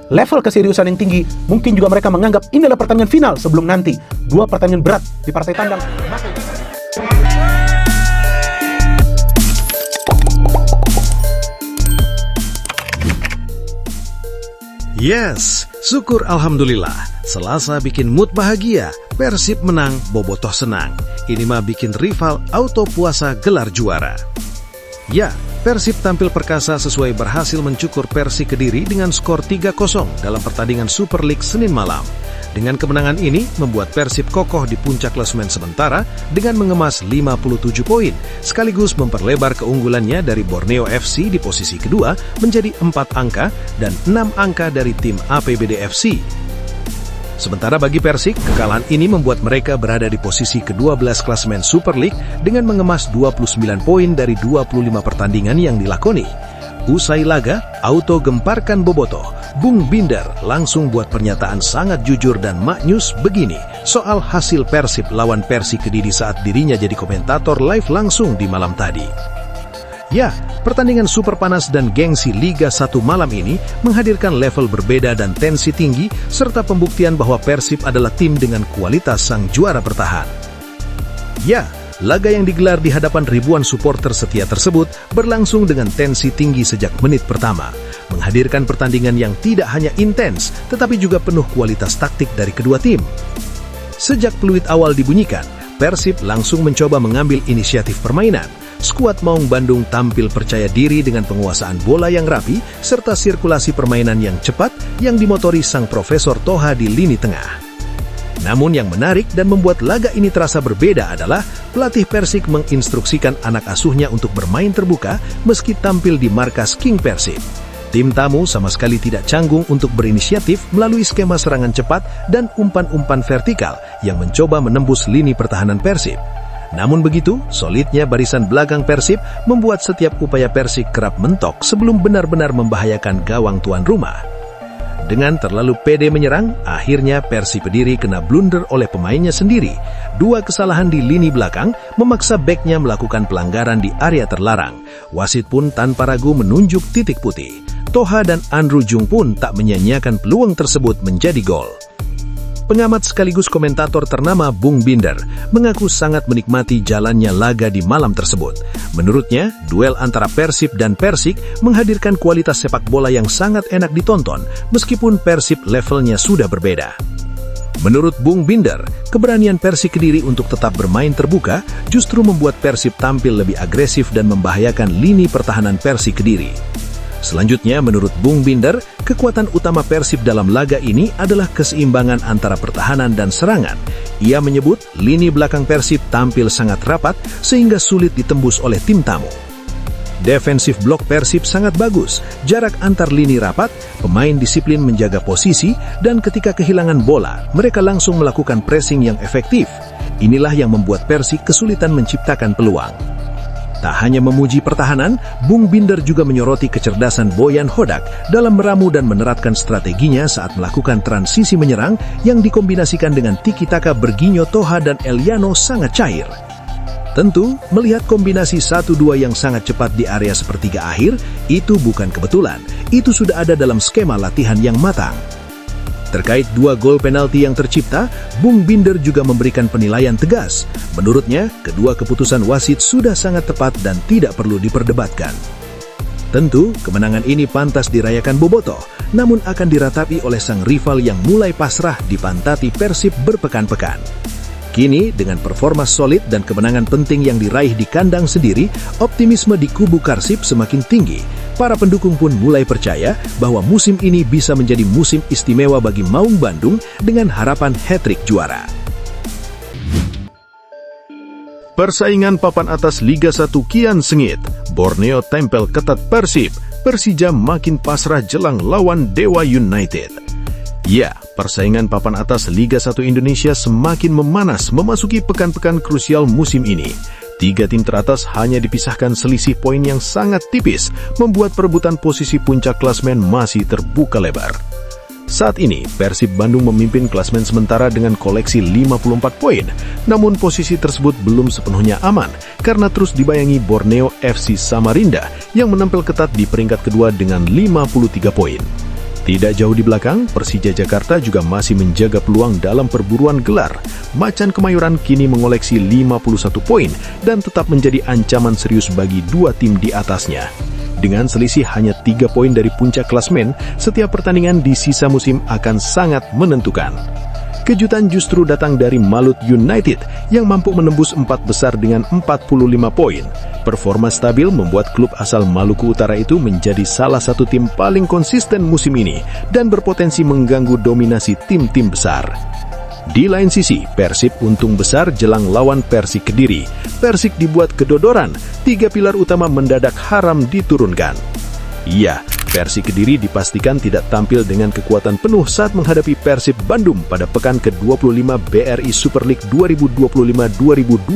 level keseriusan yang tinggi, mungkin juga mereka menganggap inilah pertandingan final sebelum nanti dua pertandingan berat di partai tandang. Yes, syukur alhamdulillah. Selasa bikin mood bahagia, Persib menang, bobotoh senang. Ini mah bikin rival auto puasa gelar juara. Ya, Persib tampil perkasa sesuai berhasil mencukur Persi Kediri dengan skor 3-0 dalam pertandingan Super League Senin malam. Dengan kemenangan ini, membuat Persib kokoh di puncak klasemen sementara dengan mengemas 57 poin, sekaligus memperlebar keunggulannya dari Borneo FC di posisi kedua menjadi 4 angka dan 6 angka dari tim APBD FC. Sementara bagi Persik, kekalahan ini membuat mereka berada di posisi ke-12 klasemen Super League dengan mengemas 29 poin dari 25 pertandingan yang dilakoni. Usai laga, auto gemparkan bobotoh, Bung Binder langsung buat pernyataan sangat jujur dan maknyus begini soal hasil Persib lawan Persi Kediri saat dirinya jadi komentator live langsung di malam tadi. Ya, pertandingan super panas dan gengsi Liga 1 malam ini menghadirkan level berbeda dan tensi tinggi serta pembuktian bahwa Persib adalah tim dengan kualitas sang juara bertahan. Ya, laga yang digelar di hadapan ribuan supporter setia tersebut berlangsung dengan tensi tinggi sejak menit pertama, menghadirkan pertandingan yang tidak hanya intens, tetapi juga penuh kualitas taktik dari kedua tim. Sejak peluit awal dibunyikan, Persib langsung mencoba mengambil inisiatif permainan. Skuad Maung Bandung tampil percaya diri dengan penguasaan bola yang rapi, serta sirkulasi permainan yang cepat yang dimotori sang Profesor Toha di lini tengah. Namun yang menarik dan membuat laga ini terasa berbeda adalah pelatih Persik menginstruksikan anak asuhnya untuk bermain terbuka meski tampil di markas King Persib. Tim tamu sama sekali tidak canggung untuk berinisiatif melalui skema serangan cepat dan umpan-umpan vertikal yang mencoba menembus lini pertahanan Persib. Namun begitu, solidnya barisan belakang Persib membuat setiap upaya Persik kerap mentok sebelum benar-benar membahayakan gawang tuan rumah. Dengan terlalu pede menyerang, akhirnya Persib Kediri kena blunder oleh pemainnya sendiri. Dua kesalahan di lini belakang memaksa beknya melakukan pelanggaran di area terlarang. Wasit pun tanpa ragu menunjuk titik putih. Toha dan Andrew Jung pun tak menyia-nyiakan peluang tersebut menjadi gol. Pengamat sekaligus komentator ternama Bung Binder mengaku sangat menikmati jalannya laga di malam tersebut. Menurutnya, duel antara Persib dan Persik menghadirkan kualitas sepak bola yang sangat enak ditonton, meskipun Persib levelnya sudah berbeda. Menurut Bung Binder, keberanian Persik Kediri untuk tetap bermain terbuka justru membuat Persib tampil lebih agresif dan membahayakan lini pertahanan Persik Kediri. Selanjutnya, menurut Bung Binder, kekuatan utama Persib dalam laga ini adalah keseimbangan antara pertahanan dan serangan. Ia menyebut lini belakang Persib tampil sangat rapat sehingga sulit ditembus oleh tim tamu. Defensif blok Persib sangat bagus, jarak antar lini rapat, pemain disiplin menjaga posisi, dan ketika kehilangan bola, mereka langsung melakukan pressing yang efektif. Inilah yang membuat Persik kesulitan menciptakan peluang. Tak hanya memuji pertahanan, Bung Binder juga menyoroti kecerdasan Boyan Hodak dalam meramu dan menerapkan strateginya saat melakukan transisi menyerang yang dikombinasikan dengan tiki-taka Berginyo Toha dan Eliano sangat cair. Tentu, melihat kombinasi 1-2 yang sangat cepat di area sepertiga akhir, itu bukan kebetulan. Itu sudah ada dalam skema latihan yang matang. Terkait 2 gol penalti yang tercipta, Bung Binder juga memberikan penilaian tegas. Menurutnya, kedua keputusan wasit sudah sangat tepat dan tidak perlu diperdebatkan. Tentu, kemenangan ini pantas dirayakan bobotoh, namun akan diratapi oleh sang rival yang mulai pasrah dipantati Persib berpekan-pekan. Kini, dengan performa solid dan kemenangan penting yang diraih di kandang sendiri, optimisme di kubu Persib semakin tinggi. Para pendukung pun mulai percaya bahwa musim ini bisa menjadi musim istimewa bagi Maung Bandung dengan harapan hat-trick juara. Persaingan papan atas Liga 1 kian sengit. Borneo tempel ketat Persib. Persija makin pasrah jelang lawan Dewa United. Ya, persaingan papan atas Liga 1 Indonesia semakin memanas memasuki pekan-pekan krusial musim ini. 3 tim teratas hanya dipisahkan selisih poin yang sangat tipis, membuat perebutan posisi puncak klasemen masih terbuka lebar. Saat ini, Persib Bandung memimpin klasemen sementara dengan koleksi 54 poin, namun posisi tersebut belum sepenuhnya aman, karena terus dibayangi Borneo FC Samarinda yang menempel ketat di peringkat kedua dengan 53 poin. Tidak jauh di belakang, Persija Jakarta juga masih menjaga peluang dalam perburuan gelar. Macan Kemayoran kini mengoleksi 51 poin dan tetap menjadi ancaman serius bagi dua tim di atasnya. Dengan selisih hanya 3 poin dari puncak klasemen, setiap pertandingan di sisa musim akan sangat menentukan. Kejutan justru datang dari Malut United yang mampu menembus 4 besar dengan 45 poin. Performa stabil membuat klub asal Maluku Utara itu menjadi salah satu tim paling konsisten musim ini dan berpotensi mengganggu dominasi tim-tim besar. Di lain sisi, Persib untung besar jelang lawan Persik Kediri. Persik dibuat kedodoran, 3 pilar utama mendadak haram diturunkan. Iya, Persik Kediri dipastikan tidak tampil dengan kekuatan penuh saat menghadapi Persib Bandung pada pekan ke-25 BRI Super League 2025-2026.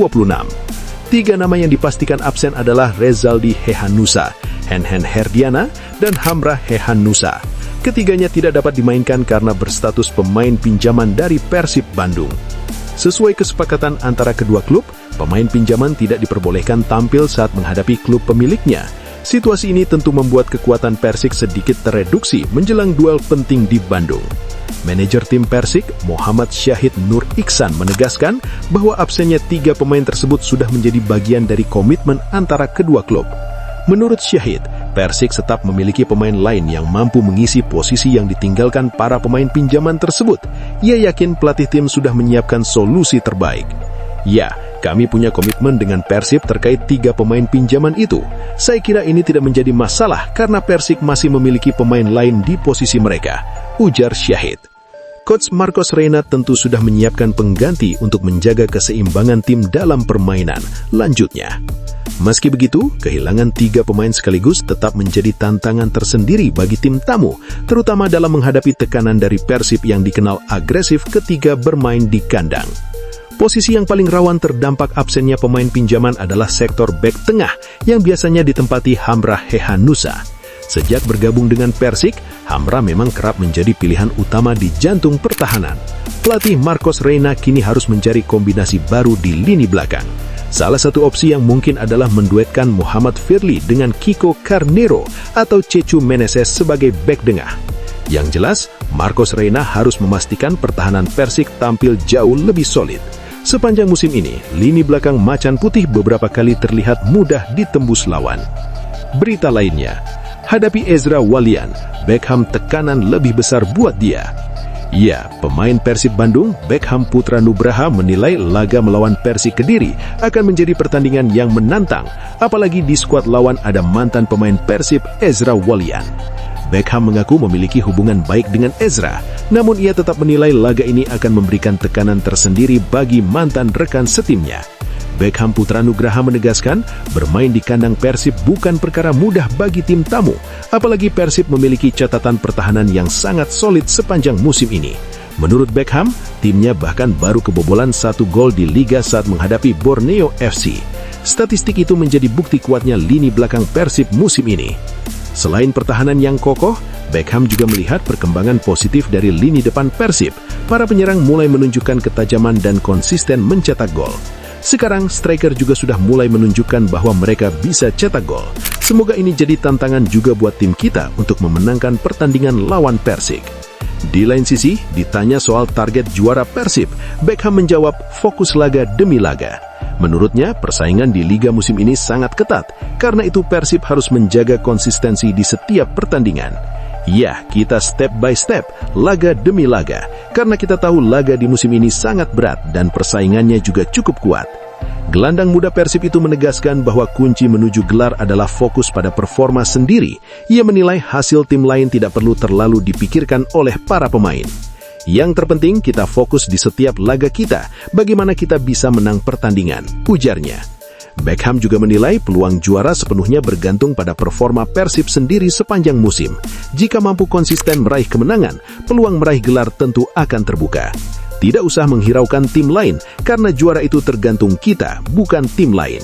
3 nama yang dipastikan absen adalah Rezaldi Hehanusa, Henhen Herdiana, dan Hamra Hehanusa. Ketiganya tidak dapat dimainkan karena berstatus pemain pinjaman dari Persib Bandung. Sesuai kesepakatan antara kedua klub, pemain pinjaman tidak diperbolehkan tampil saat menghadapi klub pemiliknya. Situasi ini tentu membuat kekuatan Persik sedikit tereduksi menjelang duel penting di Bandung. Manajer tim Persik, Muhammad Syahid Nur Iksan menegaskan bahwa absennya 3 pemain tersebut sudah menjadi bagian dari komitmen antara kedua klub. Menurut Syahid, Persik tetap memiliki pemain lain yang mampu mengisi posisi yang ditinggalkan para pemain pinjaman tersebut. Ia yakin pelatih tim sudah menyiapkan solusi terbaik. Ya, kami punya komitmen dengan Persib terkait 3 pemain pinjaman itu. Saya kira ini tidak menjadi masalah karena Persik masih memiliki pemain lain di posisi mereka, ujar Syahid. Coach Marcos Reina tentu sudah menyiapkan pengganti untuk menjaga keseimbangan tim dalam permainan. Lanjutnya, meski begitu, kehilangan 3 pemain sekaligus tetap menjadi tantangan tersendiri bagi tim tamu, terutama dalam menghadapi tekanan dari Persib yang dikenal agresif ketika bermain di kandang. Posisi yang paling rawan terdampak absennya pemain pinjaman adalah sektor bek tengah yang biasanya ditempati Hamra Hehanusa. Sejak bergabung dengan Persik, Hamra memang kerap menjadi pilihan utama di jantung pertahanan. Pelatih Marcos Reina kini harus mencari kombinasi baru di lini belakang. Salah satu opsi yang mungkin adalah menduetkan Muhammad Firly dengan Kiko Carnero atau Cecu Meneses sebagai bek tengah. Yang jelas, Marcos Reina harus memastikan pertahanan Persik tampil jauh lebih solid. Sepanjang musim ini, lini belakang Macan Putih beberapa kali terlihat mudah ditembus lawan. Berita lainnya, hadapi Ezra Walian, Beckham tekanan lebih besar buat dia. Ya, pemain Persib Bandung, Beckham Putra Nugraha menilai laga melawan Persik Kediri akan menjadi pertandingan yang menantang, apalagi di skuad lawan ada mantan pemain Persib Ezra Walian. Beckham mengaku memiliki hubungan baik dengan Ezra, namun ia tetap menilai laga ini akan memberikan tekanan tersendiri bagi mantan rekan setimnya. Beckham Putra Nugraha menegaskan, bermain di kandang Persib bukan perkara mudah bagi tim tamu, apalagi Persib memiliki catatan pertahanan yang sangat solid sepanjang musim ini. Menurut Beckham, timnya bahkan baru kebobolan 1 gol di Liga saat menghadapi Borneo FC. Statistik itu menjadi bukti kuatnya lini belakang Persib musim ini. Selain pertahanan yang kokoh, Beckham juga melihat perkembangan positif dari lini depan Persib. Para penyerang mulai menunjukkan ketajaman dan konsisten mencetak gol. Sekarang, striker juga sudah mulai menunjukkan bahwa mereka bisa cetak gol. Semoga ini jadi tantangan juga buat tim kita untuk memenangkan pertandingan lawan Persik. Di lain sisi, ditanya soal target juara Persib, Beckham menjawab fokus laga demi laga. Menurutnya, persaingan di Liga musim ini sangat ketat, karena itu Persib harus menjaga konsistensi di setiap pertandingan. Ya, kita step by step, laga demi laga, karena kita tahu laga di musim ini sangat berat dan persaingannya juga cukup kuat. Gelandang muda Persib itu menegaskan bahwa kunci menuju gelar adalah fokus pada performa sendiri. Ia menilai hasil tim lain tidak perlu terlalu dipikirkan oleh para pemain. Yang terpenting kita fokus di setiap laga kita, bagaimana kita bisa menang pertandingan, ujarnya. Beckham juga menilai peluang juara sepenuhnya bergantung pada performa Persib sendiri sepanjang musim. Jika mampu konsisten meraih kemenangan, peluang meraih gelar tentu akan terbuka. Tidak usah menghiraukan tim lain, karena juara itu tergantung kita, bukan tim lain.